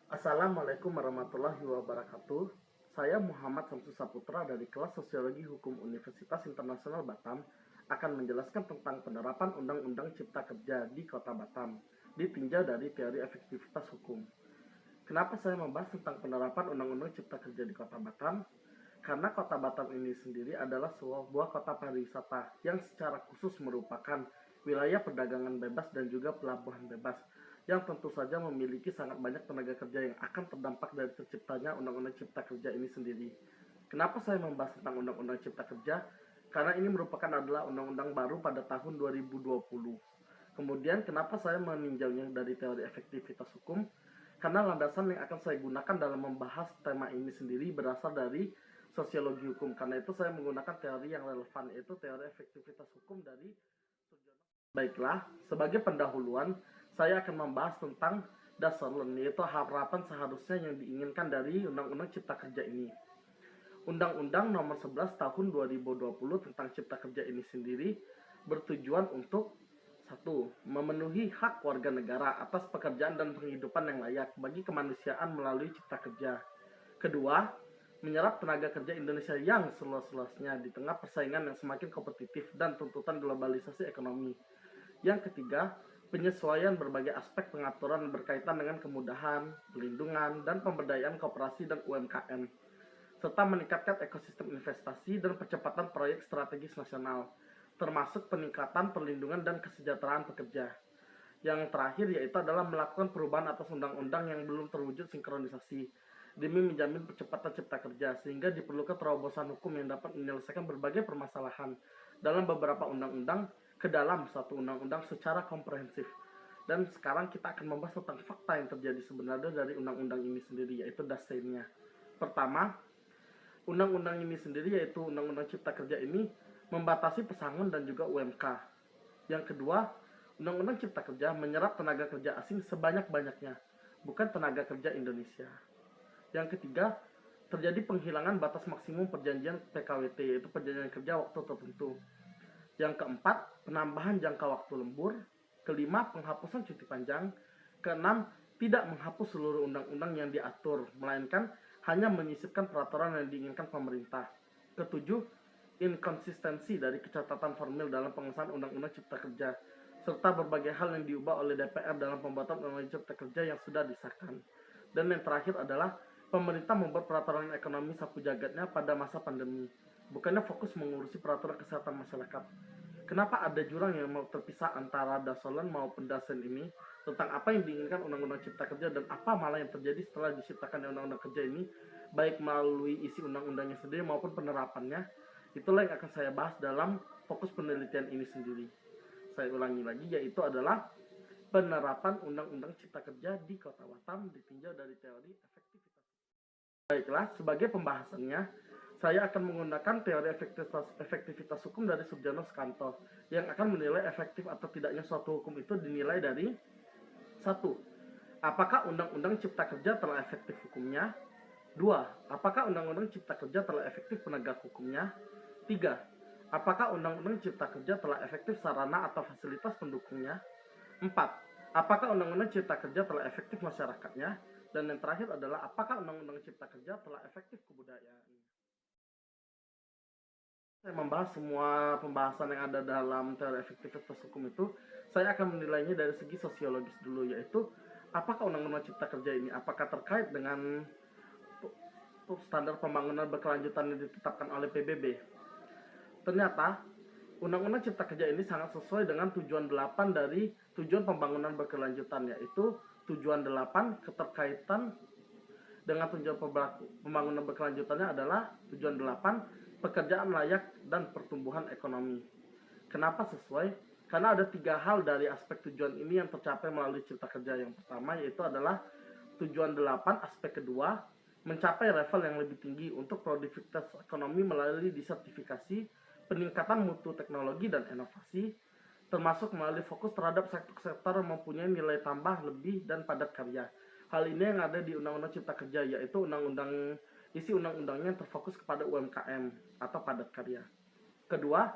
Assalamualaikum warahmatullahi wabarakatuh. Saya Muhammad Samsu Saputra dari kelas Sosiologi Hukum Universitas Internasional Batam akan menjelaskan tentang penerapan Undang-Undang Cipta Kerja di Kota Batam, ditinjau dari teori efektivitas hukum. Kenapa saya membahas tentang penerapan Undang-Undang Cipta Kerja di Kota Batam? Karena Kota Batam ini sendiri adalah sebuah kota pariwisata yang secara khusus merupakan wilayah perdagangan bebas dan juga pelabuhan bebas yang tentu saja memiliki sangat banyak tenaga kerja yang akan terdampak dari terciptanya Undang-Undang Cipta Kerja ini sendiri. Kenapa saya membahas tentang Undang-Undang Cipta Kerja? Karena ini merupakan adalah undang-undang baru pada tahun 2020. Kemudian kenapa saya meninjaunya dari teori efektivitas hukum? Karena landasan yang akan saya gunakan dalam membahas tema ini sendiri berasal dari sosiologi hukum. Karena itu saya menggunakan teori yang relevan, yaitu teori efektivitas hukum dari Sujono. Baiklah, sebagai pendahuluan, saya akan membahas tentang Dasarun, yaitu harapan seharusnya yang diinginkan dari Undang-Undang Cipta Kerja ini. Undang-Undang Nomor 11 Tahun 2020 tentang Cipta Kerja ini sendiri bertujuan untuk 1. Memenuhi hak warga negara atas pekerjaan dan penghidupan yang layak bagi kemanusiaan melalui cipta kerja. Kedua, menyerap tenaga kerja Indonesia yang seluas-luasnya di tengah persaingan yang semakin kompetitif dan tuntutan globalisasi ekonomi. Yang ketiga, penyesuaian berbagai aspek pengaturan berkaitan dengan kemudahan, pelindungan, dan pemberdayaan koperasi dan UMKM, serta meningkatkan ekosistem investasi dan percepatan proyek strategis nasional, termasuk peningkatan perlindungan dan kesejahteraan pekerja. Yang terakhir yaitu adalah melakukan perubahan atas undang-undang yang belum terwujud sinkronisasi demi menjamin percepatan cipta kerja, sehingga diperlukan terobosan hukum yang dapat menyelesaikan berbagai permasalahan dalam beberapa undang-undang ke dalam satu undang-undang secara komprehensif. Dan sekarang kita akan membahas tentang fakta yang terjadi sebenarnya dari undang-undang ini sendiri, yaitu dasarnya. Pertama, undang-undang ini sendiri yaitu Undang-Undang Cipta Kerja ini membatasi pesangon dan juga UMK. Yang kedua, Undang-Undang Cipta Kerja menyerap tenaga kerja asing sebanyak-banyaknya, bukan tenaga kerja Indonesia. Yang ketiga, terjadi penghilangan batas maksimum perjanjian PKWT, yaitu perjanjian kerja waktu tertentu. Yang keempat, penambahan jangka waktu lembur. Kelima, penghapusan cuti panjang. Keenam, tidak menghapus seluruh undang-undang yang diatur, melainkan hanya menyisipkan peraturan yang diinginkan pemerintah. Ketujuh, inkonsistensi dari catatan formil dalam pengesahan Undang-Undang Cipta Kerja, serta berbagai hal yang diubah oleh DPR dalam pembuatan Undang-Undang Cipta Kerja yang sudah disahkan. Dan yang terakhir adalah pemerintah membuat peraturan ekonomi sapu jagatnya pada masa pandemi, bukannya fokus mengurusi peraturan kesehatan masyarakat. Kenapa ada jurang yang mau terpisah antara Dasolen maupun Dasen ini tentang apa yang diinginkan Undang-Undang Cipta Kerja dan apa malah yang terjadi setelah diciptakan Undang-Undang Kerja ini, baik melalui isi undang-undangnya sendiri maupun penerapannya. Itulah yang akan saya bahas dalam fokus penelitian ini sendiri. Saya ulangi lagi, yaitu adalah penerapan Undang-Undang Cipta Kerja di Kota Batam ditinjau dari teori efektivitas. Baiklah, sebagai pembahasannya, saya akan menggunakan teori efektivitas hukum dari Sujono Sukanto yang akan menilai efektif atau tidaknya suatu hukum itu dinilai dari 1. Apakah Undang-Undang Cipta Kerja telah efektif hukumnya? 2. Apakah Undang-Undang Cipta Kerja telah efektif penegak hukumnya? 3. Apakah Undang-Undang Cipta Kerja telah efektif sarana atau fasilitas pendukungnya? 4. Apakah Undang-Undang Cipta Kerja telah efektif masyarakatnya? Dan yang terakhir adalah apakah Undang-Undang Cipta Kerja telah efektif kebudayaan? Saya membahas semua pembahasan yang ada dalam teori efektivitas hukum itu, saya akan menilainya dari segi sosiologis dulu, yaitu apakah Undang-Undang Cipta Kerja ini apakah terkait dengan standar pembangunan berkelanjutan yang ditetapkan oleh PBB. Ternyata Undang-Undang Cipta Kerja ini sangat sesuai dengan tujuan 8 dari tujuan pembangunan berkelanjutan, yaitu tujuan 8 keterkaitan dengan tujuan pembangunan berkelanjutannya adalah tujuan 8 pekerjaan layak dan pertumbuhan ekonomi. Kenapa sesuai? Karena ada 3 hal dari aspek tujuan ini yang tercapai melalui Cipta Kerja. Yang pertama yaitu adalah tujuan 8 aspek kedua, mencapai level yang lebih tinggi untuk produktivitas ekonomi melalui disertifikasi, peningkatan mutu teknologi dan inovasi, termasuk melalui fokus terhadap sektor-sektor yang mempunyai nilai tambah lebih dan padat karya. Hal ini yang ada di Undang-Undang Cipta Kerja, yaitu isi undang-undangnya terfokus kepada UMKM atau padat karya. Kedua,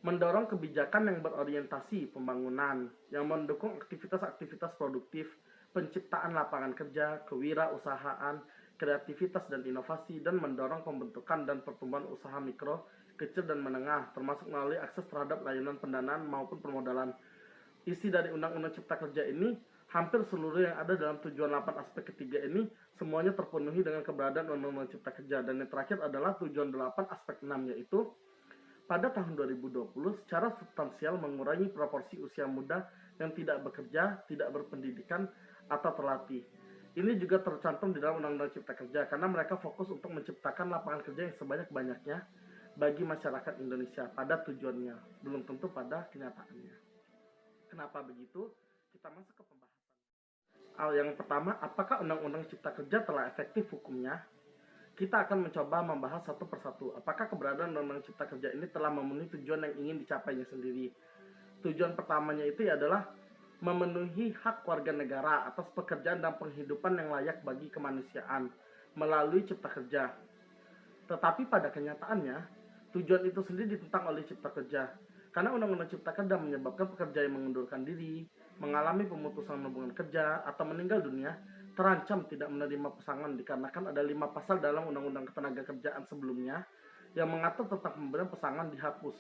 mendorong kebijakan yang berorientasi pembangunan yang mendukung aktivitas-aktivitas produktif, penciptaan lapangan kerja, kewirausahaan, kreativitas dan inovasi, dan mendorong pembentukan dan pertumbuhan usaha mikro, kecil dan menengah, termasuk melalui akses terhadap layanan pendanaan maupun permodalan. Isi dari Undang-Undang Cipta Kerja ini, hampir seluruh yang ada dalam tujuan 8 aspek ketiga ini semuanya terpenuhi dengan keberadaan Undang-Undang Cipta Kerja. Dan yang terakhir adalah tujuan 8 aspek 6, yaitu pada tahun 2020 secara substansial mengurangi proporsi usia muda yang tidak bekerja, tidak berpendidikan, atau terlatih. Ini juga tercantum di dalam Undang-Undang Cipta Kerja karena mereka fokus untuk menciptakan lapangan kerja yang sebanyak-banyaknya bagi masyarakat Indonesia pada tujuannya, belum tentu pada kenyataannya. Kenapa begitu? Kita masuk ke pembahasan. Yang pertama, apakah Undang-Undang Cipta Kerja telah efektif hukumnya? Kita akan mencoba membahas satu persatu. Apakah keberadaan Undang-Undang Cipta Kerja ini telah memenuhi tujuan yang ingin dicapainya sendiri? Tujuan pertamanya itu adalah memenuhi hak warga negara atas pekerjaan dan penghidupan yang layak bagi kemanusiaan melalui Cipta Kerja. Tetapi pada kenyataannya, tujuan itu sendiri ditentang oleh Cipta Kerja. Karena Undang-Undang Cipta Kerja menyebabkan pekerja yang mengundurkan diri, mengalami pemutusan hubungan kerja, atau meninggal dunia, terancam tidak menerima pesangon dikarenakan ada 5 pasal dalam Undang-Undang Ketenagakerjaan sebelumnya yang mengatur tentang pemberian pesangon dihapus.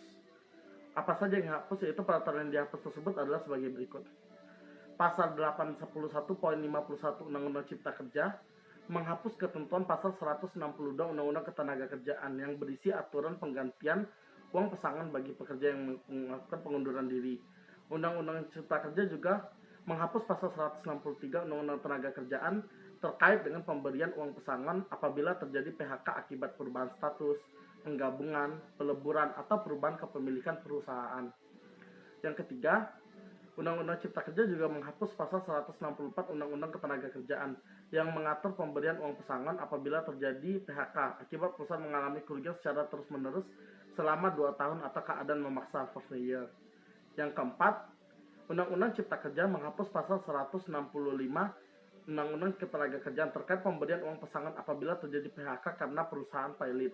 Apa saja yang dihapus, yaitu peraturan yang dihapus tersebut adalah sebagai berikut. Pasal 811.51 Undang-Undang Cipta Kerja menghapus ketentuan pasal 162 Undang-Undang Ketenagakerjaan yang berisi aturan penggantian uang pesangon bagi pekerja yang melakukan pengunduran diri. Undang-Undang Cipta Kerja juga menghapus pasal 163 Undang-Undang Ketenagakerjaan terkait dengan pemberian uang pesangon apabila terjadi PHK akibat perubahan status, penggabungan, peleburan, atau perubahan kepemilikan perusahaan. Yang ketiga, Undang-Undang Cipta Kerja juga menghapus pasal 164 Undang-Undang Ketenagakerjaan yang mengatur pemberian uang pesangon apabila terjadi PHK akibat perusahaan mengalami kerugian secara terus-menerus selama 2 tahun atau keadaan memaksa force majeure. Yang keempat, Undang-Undang Cipta Kerja menghapus pasal 165 Undang-Undang Ketenagakerjaan terkait pemberian uang pesangon apabila terjadi PHK karena perusahaan failit.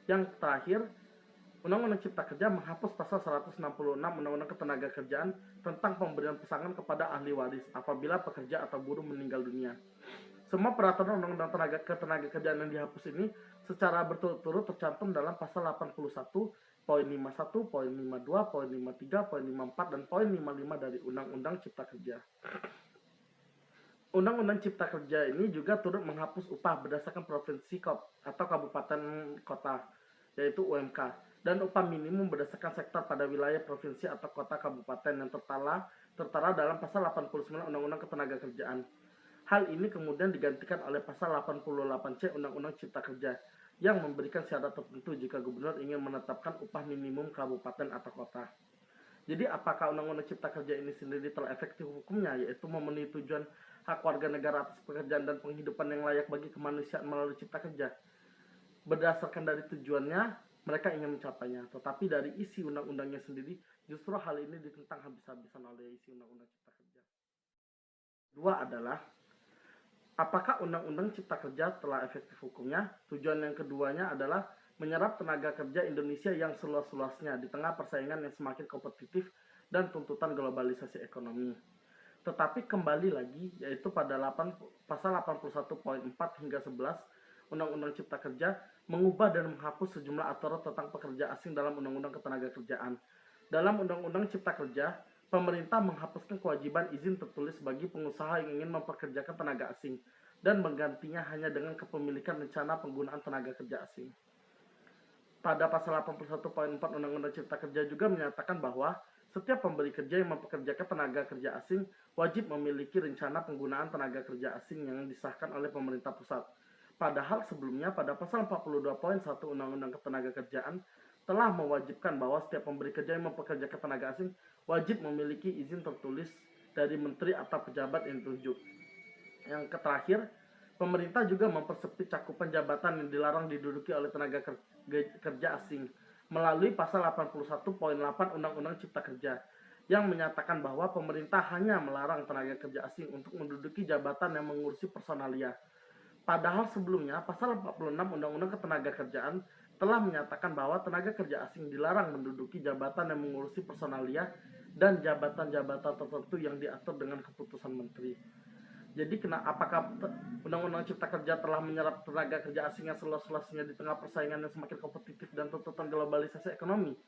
Yang terakhir, Undang-Undang Cipta Kerja menghapus pasal 166 Undang-Undang Ketenagakerjaan tentang pemberian pesangon kepada ahli waris apabila pekerja atau buruh meninggal dunia. Semua peraturan Undang-Undang Ketenagakerjaan yang dihapus ini secara berturut-turut tercantum dalam pasal 81, poin 51, poin 52, poin 53, poin 54, dan poin 55 dari Undang-Undang Cipta Kerja. Undang-Undang Cipta Kerja ini juga turut menghapus upah berdasarkan provinsi atau kabupaten kota, yaitu UMK, dan upah minimum berdasarkan sektor pada wilayah provinsi atau kota kabupaten yang tertera dalam pasal 89 Undang-Undang Ketenagakerjaan. Hal ini kemudian digantikan oleh pasal 88C Undang-Undang Cipta Kerja yang memberikan syarat tertentu jika gubernur ingin menetapkan upah minimum kabupaten atau kota. Jadi apakah Undang-Undang Cipta Kerja ini sendiri telah efektif hukumnya, yaitu memenuhi tujuan hak warga negara atas pekerjaan dan penghidupan yang layak bagi kemanusiaan melalui Cipta Kerja? Berdasarkan dari tujuannya, mereka ingin mencapainya. Tetapi dari isi undang-undangnya sendiri, justru hal ini ditentang habis-habisan oleh isi Undang-Undang Cipta Kerja. Dua adalah, apakah Undang-Undang Cipta Kerja telah efektif hukumnya? Tujuan yang keduanya adalah menyerap tenaga kerja Indonesia yang seluas-luasnya di tengah persaingan yang semakin kompetitif dan tuntutan globalisasi ekonomi. Tetapi kembali lagi, yaitu pada pasal 81.4 hingga 11 Undang-Undang Cipta Kerja mengubah dan menghapus sejumlah aturan tentang pekerja asing dalam Undang-Undang Ketenagakerjaan. Dalam Undang-Undang Cipta Kerja, pemerintah menghapuskan kewajiban izin tertulis bagi pengusaha yang ingin mempekerjakan tenaga asing dan menggantinya hanya dengan kepemilikan rencana penggunaan tenaga kerja asing. Pada pasal 81.4 Undang-Undang Cipta Kerja juga menyatakan bahwa setiap pemberi kerja yang mempekerjakan tenaga kerja asing wajib memiliki rencana penggunaan tenaga kerja asing yang disahkan oleh pemerintah pusat. Padahal sebelumnya pada pasal 42.1 Undang-Undang Ketenagakerjaan telah mewajibkan bahwa setiap pemberi kerja yang mempekerjakan tenaga asing wajib memiliki izin tertulis dari menteri atau pejabat yang ditunjuk. Yang terakhir, pemerintah juga mempersempit cakupan jabatan yang dilarang diduduki oleh tenaga kerja asing melalui pasal 81.8 Undang-Undang Cipta Kerja yang menyatakan bahwa pemerintah hanya melarang tenaga kerja asing untuk menduduki jabatan yang mengurusi personalia. Padahal sebelumnya pasal 46 Undang-Undang Ketenagakerjaan telah menyatakan bahwa tenaga kerja asing dilarang menduduki jabatan yang mengurusi personalia dan jabatan-jabatan tertentu yang diatur dengan keputusan menteri. Jadi apakah Undang-Undang Cipta Kerja telah menyerap tenaga kerja asing yang seluas-luasnya di tengah persaingan yang semakin kompetitif dan tuntutan globalisasi ekonomi?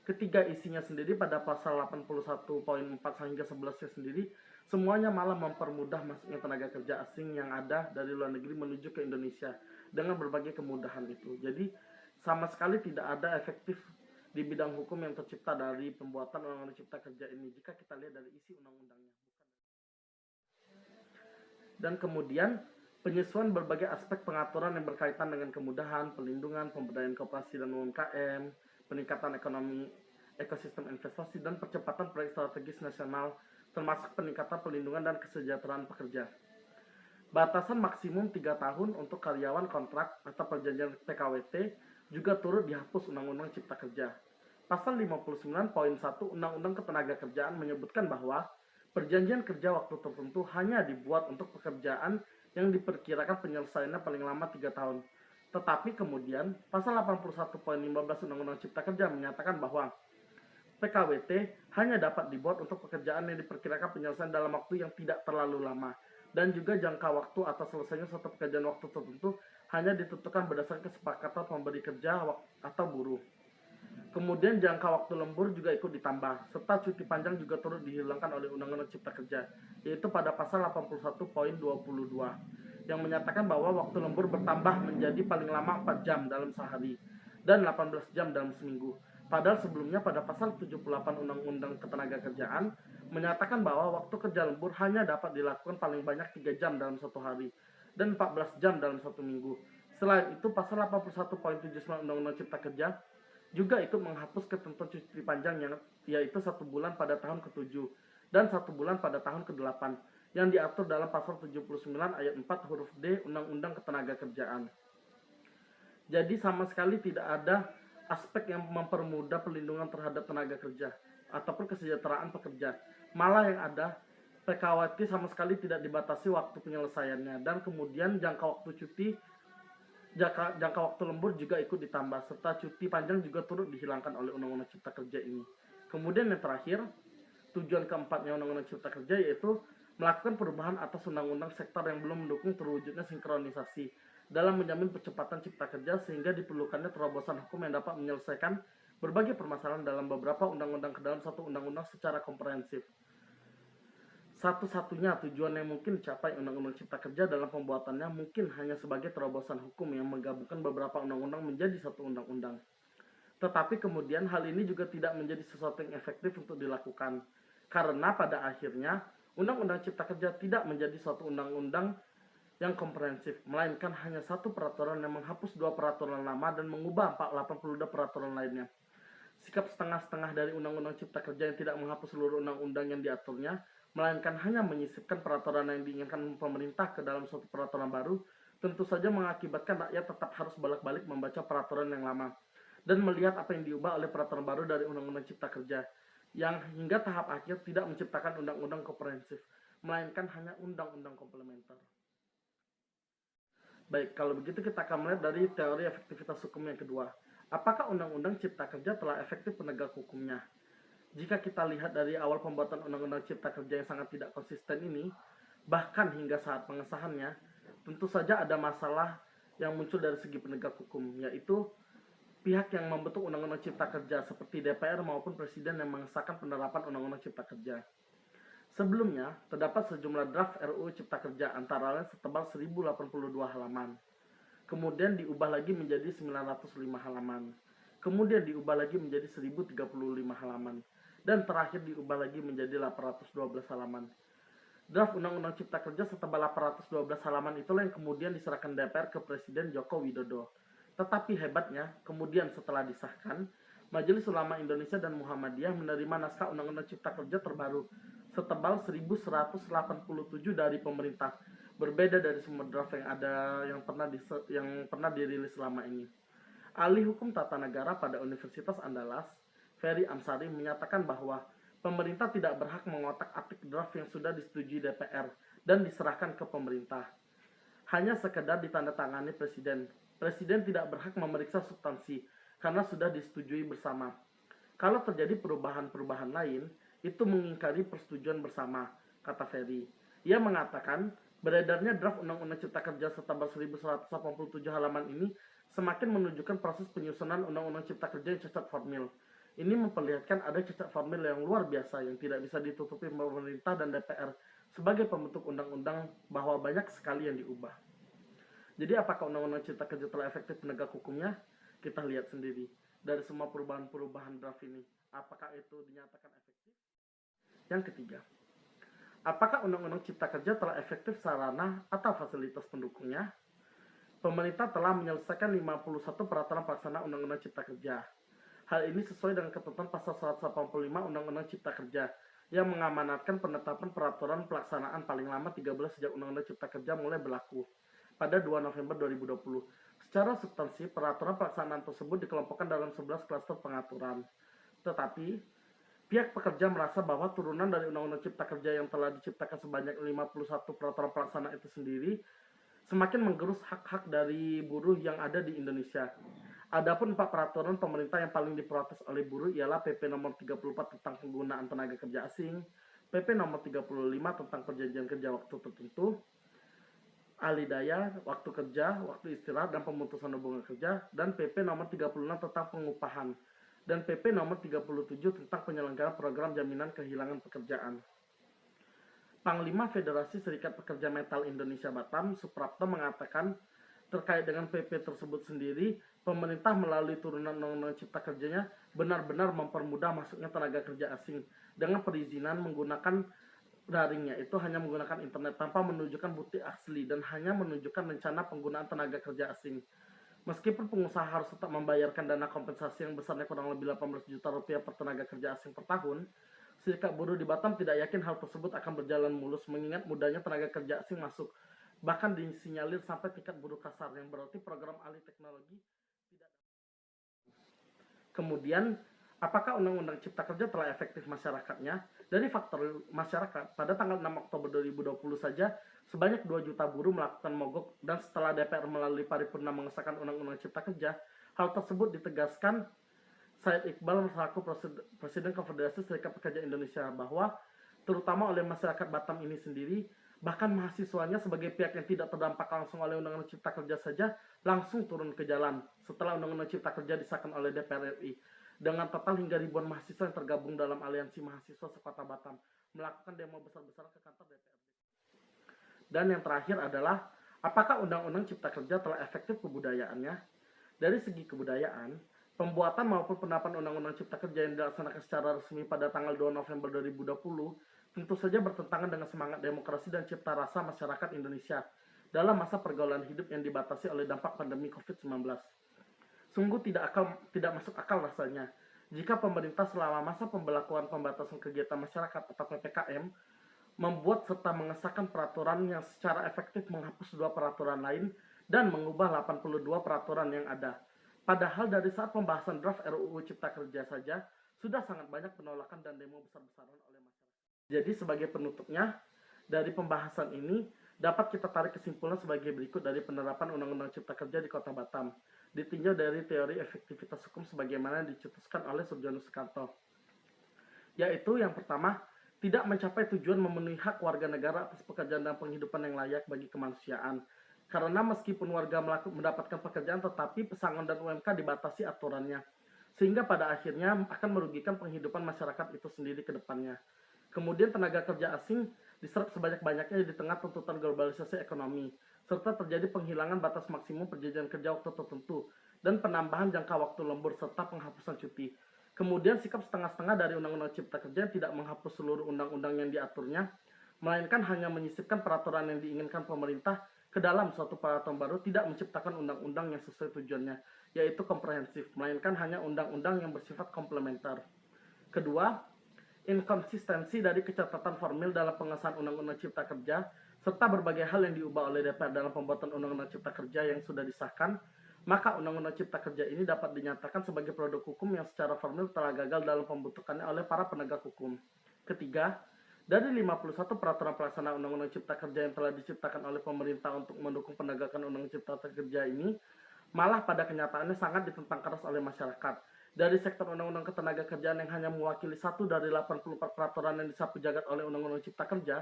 Ketiga isinya sendiri pada pasal 81.4 hingga 11-nya sendiri, semuanya malah mempermudah masuknya tenaga kerja asing yang ada dari luar negeri menuju ke Indonesia dengan berbagai kemudahan itu. Jadi sama sekali tidak ada efektif di bidang hukum yang tercipta dari pembuatan Undang-Undang Cipta Kerja ini jika kita lihat dari isi undang-undangnya. Dan kemudian penyesuaian berbagai aspek pengaturan yang berkaitan dengan kemudahan, pelindungan, pemberdayaan koperasi dan UMKM, peningkatan ekonomi, ekosistem investasi, dan percepatan proyek strategis nasional, termasuk peningkatan pelindungan dan kesejahteraan pekerja. Batasan maksimum 3 tahun untuk karyawan kontrak atau perjanjian PKWT juga turut dihapus Undang-Undang Cipta Kerja. Pasal 59.1 Undang-Undang Ketenagakerjaan menyebutkan bahwa perjanjian kerja waktu tertentu hanya dibuat untuk pekerjaan yang diperkirakan penyelesaiannya paling lama 3 tahun. Tetapi kemudian pasal 81.15 Undang-Undang Cipta Kerja menyatakan bahwa PKWT hanya dapat dibuat untuk pekerjaan yang diperkirakan penyelesaian dalam waktu yang tidak terlalu lama, dan juga jangka waktu atas selesainya suatu pekerjaan waktu tertentu hanya ditentukan berdasarkan kesepakatan pemberi kerja atau buruh. Kemudian jangka waktu lembur juga ikut ditambah, serta cuti panjang juga turut dihilangkan oleh Undang-Undang Cipta Kerja, yaitu pada pasal 81.22, yang menyatakan bahwa waktu lembur bertambah menjadi paling lama 4 jam dalam sehari, dan 18 jam dalam seminggu. Padahal sebelumnya pada pasal 78 Undang-Undang Ketenagakerjaan menyatakan bahwa waktu kerja lembur hanya dapat dilakukan paling banyak 3 jam dalam satu hari, dan 14 jam dalam satu minggu. Selain itu, pasal 81.79 Undang-Undang Cipta Kerja juga ikut menghapus ketentuan cuti panjang yang yaitu 1 bulan pada tahun ke-7 dan 1 bulan pada tahun ke-8 yang diatur dalam pasal 79 ayat 4 huruf D Undang-Undang Ketenagakerjaan. Jadi sama sekali tidak ada aspek yang mempermudah pelindungan terhadap tenaga kerja ataupun kesejahteraan pekerja. Malah yang ada PKWT sama sekali tidak dibatasi waktu penyelesaiannya, dan kemudian jangka waktu lembur juga ikut ditambah, serta cuti panjang juga turut dihilangkan oleh Undang-Undang Cipta Kerja ini. Kemudian yang terakhir, tujuan keempatnya Undang-Undang Cipta Kerja yaitu melakukan perubahan atas undang-undang sektor yang belum mendukung terwujudnya sinkronisasi dalam menjamin percepatan cipta kerja, sehingga diperlukannya terobosan hukum yang dapat menyelesaikan berbagai permasalahan dalam beberapa undang-undang ke dalam satu undang-undang secara komprehensif. Satu-satunya tujuan yang mungkin dicapai Undang-Undang Cipta Kerja dalam pembuatannya mungkin hanya sebagai terobosan hukum yang menggabungkan beberapa undang-undang menjadi satu undang-undang. Tetapi kemudian hal ini juga tidak menjadi sesuatu yang efektif untuk dilakukan, karena pada akhirnya Undang-Undang Cipta Kerja tidak menjadi suatu undang-undang yang komprehensif, melainkan hanya satu peraturan yang menghapus 2 peraturan lama dan mengubah 82 peraturan lainnya. Sikap setengah-setengah dari Undang-Undang Cipta Kerja yang tidak menghapus seluruh undang-undang yang diaturnya, melainkan hanya menyisipkan peraturan yang diinginkan pemerintah ke dalam suatu peraturan baru, tentu saja mengakibatkan rakyat tetap harus bolak-balik membaca peraturan yang lama dan melihat apa yang diubah oleh peraturan baru dari Undang-Undang Cipta Kerja, yang hingga tahap akhir tidak menciptakan undang-undang komprehensif, melainkan hanya undang-undang komplementer. Baik, kalau begitu kita akan melihat dari teori efektivitas hukum yang kedua. Apakah Undang-Undang Cipta Kerja telah efektif penegak hukumnya? Jika kita lihat dari awal pembuatan Undang-Undang Cipta Kerja yang sangat tidak konsisten ini, bahkan hingga saat pengesahannya, tentu saja ada masalah yang muncul dari segi penegak hukum, yaitu pihak yang membentuk Undang-Undang Cipta Kerja seperti DPR maupun Presiden yang mengesahkan penerapan Undang-Undang Cipta Kerja. Sebelumnya, terdapat sejumlah draft RUU Cipta Kerja antara lain setebal 1082 halaman. Kemudian diubah lagi menjadi 905 halaman. Kemudian diubah lagi menjadi 1035 halaman. Dan terakhir diubah lagi menjadi 812 halaman. Draft Undang-Undang Cipta Kerja setebal 812 halaman itulah yang kemudian diserahkan DPR ke Presiden Joko Widodo. Tetapi hebatnya, kemudian setelah disahkan, Majelis Ulama Indonesia dan Muhammadiyah menerima naskah Undang-Undang Cipta Kerja terbaru setebal 1187 dari pemerintah, berbeda dari semua draft yang pernah dirilis selama ini. Ahli Hukum Tata Negara pada Universitas Andalas, Ferry Amsari, menyatakan bahwa pemerintah tidak berhak mengotak-atik draft yang sudah disetujui DPR dan diserahkan ke pemerintah. Hanya sekedar ditandatangani Presiden. Presiden tidak berhak memeriksa substansi karena sudah disetujui bersama. Kalau terjadi perubahan-perubahan lain, itu mengingkari persetujuan bersama, kata Ferry. Ia mengatakan, beredarnya draft Undang-Undang Cipta Kerja setebal 1187 halaman ini semakin menunjukkan proses penyusunan Undang-Undang Cipta Kerja yang cacat formil. Ini memperlihatkan ada cacat formil yang luar biasa yang tidak bisa ditutupi pemerintah dan DPR sebagai pembentuk undang-undang bahwa banyak sekali yang diubah. Jadi apakah Undang-Undang Cipta Kerja telah efektif penegak hukumnya? Kita lihat sendiri dari semua perubahan-perubahan draft ini. Apakah itu dinyatakan efektif? Yang ketiga, apakah Undang-Undang Cipta Kerja telah efektif sarana atau fasilitas pendukungnya? Pemerintah telah menyelesaikan 51 peraturan pelaksana Undang-Undang Cipta Kerja. Hal ini sesuai dengan ketentuan pasal 185 Undang-Undang Cipta Kerja yang mengamanatkan penetapan peraturan pelaksanaan paling lama 3 bulan sejak Undang-Undang Cipta Kerja mulai berlaku pada 2 November 2020. Secara substansi, peraturan pelaksanaan tersebut dikelompokkan dalam 11 klaster pengaturan. Tetapi, pihak pekerja merasa bahwa turunan dari Undang-Undang Cipta Kerja yang telah diciptakan sebanyak 51 peraturan pelaksana itu sendiri semakin menggerus hak-hak dari buruh yang ada di Indonesia. Adapun 4 peraturan pemerintah yang paling diprotes oleh buruh ialah PP nomor 34 tentang penggunaan tenaga kerja asing, PP nomor 35 tentang perjanjian kerja waktu tertentu, alih daya, waktu kerja, waktu istirahat, dan pemutusan hubungan kerja, dan PP nomor 36 tentang pengupahan, dan PP nomor 37 tentang penyelenggaraan program jaminan kehilangan pekerjaan. Panglima Federasi Serikat Pekerja Metal Indonesia Batam, Suprapto, mengatakan terkait dengan PP tersebut sendiri, pemerintah melalui turunan Undang-Undang Cipta Kerjanya benar-benar mempermudah masuknya tenaga kerja asing dengan perizinan menggunakan daring, yaitu hanya menggunakan internet tanpa menunjukkan bukti asli dan hanya menunjukkan rencana penggunaan tenaga kerja asing. Meskipun pengusaha harus tetap membayarkan dana kompensasi yang besarnya kurang lebih 18 juta rupiah per tenaga kerja asing per tahun, serikat buruh di Batam tidak yakin hal tersebut akan berjalan mulus mengingat mudahnya tenaga kerja asing masuk. Bahkan disinyalir sampai tingkat buruh kasar, yang berarti program alih teknologi tidak. Kemudian, apakah Undang-Undang Cipta Kerja telah efektif masyarakatnya? Dari faktor masyarakat, pada tanggal 6 Oktober 2020 saja, sebanyak 2 juta buruh melakukan mogok, dan setelah DPR melalui paripurna mengesahkan Undang-Undang Cipta Kerja, hal tersebut ditegaskan Said Iqbal selaku Presiden Konfederasi Serikat Pekerja Indonesia bahwa terutama oleh masyarakat Batam ini sendiri, bahkan mahasiswanya sebagai pihak yang tidak terdampak langsung oleh Undang-Undang Cipta Kerja saja langsung turun ke jalan setelah Undang-Undang Cipta Kerja disahkan oleh DPR RI. Dengan total hingga ribuan mahasiswa yang tergabung dalam aliansi mahasiswa sekota Batam melakukan demo besar-besaran ke kantor DPRD. Dan yang terakhir adalah, apakah Undang-Undang Cipta Kerja telah efektif kebudayaannya? Dari segi kebudayaan, pembuatan maupun penerapan Undang-Undang Cipta Kerja yang dilaksanakan secara resmi pada tanggal 2 November 2020 tentu saja bertentangan dengan semangat demokrasi dan cipta rasa masyarakat Indonesia dalam masa pergaulan hidup yang dibatasi oleh dampak pandemi COVID-19. Sungguh tidak masuk akal rasanya jika pemerintah selama masa pembelakuan pembatasan kegiatan masyarakat atau PPKM membuat serta mengesahkan peraturan yang secara efektif menghapus 2 peraturan lain dan mengubah 82 peraturan yang ada. Padahal dari saat pembahasan draft RUU Cipta Kerja saja sudah sangat banyak penolakan dan demo besar-besaran oleh masyarakat. Jadi sebagai penutupnya, dari pembahasan ini dapat kita tarik kesimpulan sebagai berikut dari penerapan Undang-Undang Cipta Kerja di Kota Batam, ditinjau dari teori efektivitas hukum sebagaimana dicetuskan oleh Surjono Sukanto. Yaitu yang pertama, tidak mencapai tujuan memenuhi hak warga negara atas pekerjaan dan penghidupan yang layak bagi kemanusiaan. Karena meskipun warga mendapatkan pekerjaan, tetapi pesangon dan UMK dibatasi aturannya, sehingga pada akhirnya akan merugikan penghidupan masyarakat itu sendiri ke depannya. Kemudian tenaga kerja asing diserap sebanyak-banyaknya di tengah tuntutan globalisasi ekonomi, serta terjadi penghilangan batas maksimum perjanjian kerja waktu tertentu, dan penambahan jangka waktu lembur serta penghapusan cuti. Kemudian sikap setengah-setengah dari Undang-Undang Cipta Kerja tidak menghapus seluruh undang-undang yang diaturnya, melainkan hanya menyisipkan peraturan yang diinginkan pemerintah ke dalam suatu peraturan baru, tidak menciptakan undang-undang yang sesuai tujuannya, yaitu komprehensif, melainkan hanya undang-undang yang bersifat komplementer. Kedua, inkonsistensi dari kecatatan formil dalam pengesahan Undang-Undang Cipta Kerja, serta berbagai hal yang diubah oleh DPR dalam pembuatan Undang-Undang Cipta Kerja yang sudah disahkan, maka Undang-Undang Cipta Kerja ini dapat dinyatakan sebagai produk hukum yang secara formil telah gagal dalam pembentukannya oleh para penegak hukum. Ketiga, dari 51 peraturan pelaksana Undang-Undang Cipta Kerja yang telah diciptakan oleh pemerintah untuk mendukung penegakan Undang-Undang Cipta Kerja ini, malah pada kenyataannya sangat ditentang keras oleh masyarakat. Dari sektor Undang-Undang Ketenagakerjaan yang hanya mewakili 1 dari 84 peraturan yang disapu jagat oleh Undang-Undang Cipta Kerja,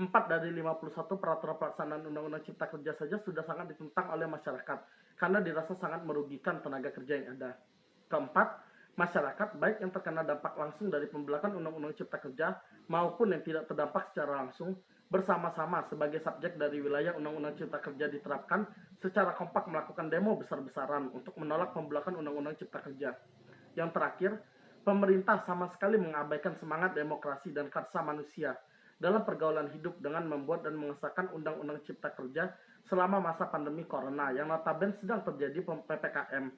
4 dari 51 peraturan pelaksanaan Undang-Undang Cipta Kerja saja sudah sangat ditentang oleh masyarakat karena dirasa sangat merugikan tenaga kerja yang ada. Keempat, masyarakat baik yang terkena dampak langsung dari pembelakan Undang-Undang Cipta Kerja maupun yang tidak terdampak secara langsung bersama-sama sebagai subjek dari wilayah Undang-Undang Cipta Kerja diterapkan secara kompak melakukan demo besar-besaran untuk menolak pembelakan Undang-Undang Cipta Kerja. Yang terakhir, pemerintah sama sekali mengabaikan semangat demokrasi dan karsa manusia dalam pergaulan hidup dengan membuat dan mengesahkan Undang-Undang Cipta Kerja selama masa pandemi Corona yang notabene sedang terjadi PPKM.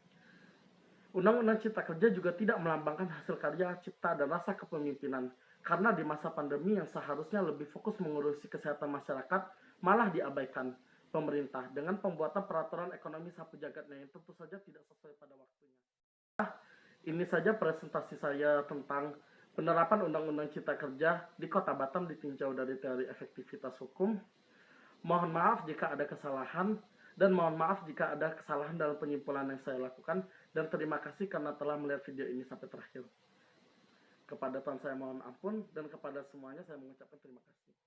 Undang-Undang Cipta Kerja juga tidak melambangkan hasil karya, cipta, dan rasa kepemimpinan, karena di masa pandemi yang seharusnya lebih fokus mengurusi kesehatan masyarakat, malah diabaikan pemerintah dengan pembuatan peraturan ekonomi sapu jagatnya yang tentu saja tidak sesuai pada waktunya. Ini saja presentasi saya tentang penerapan Undang-Undang Cipta Kerja di Kota Batam ditinjau dari teori efektivitas hukum. Mohon maaf jika ada kesalahan, dan mohon maaf jika ada kesalahan dalam penyimpulan yang saya lakukan, dan terima kasih karena telah melihat video ini sampai terakhir. Kepada Tuhan saya mohon ampun, dan kepada semuanya saya mengucapkan terima kasih.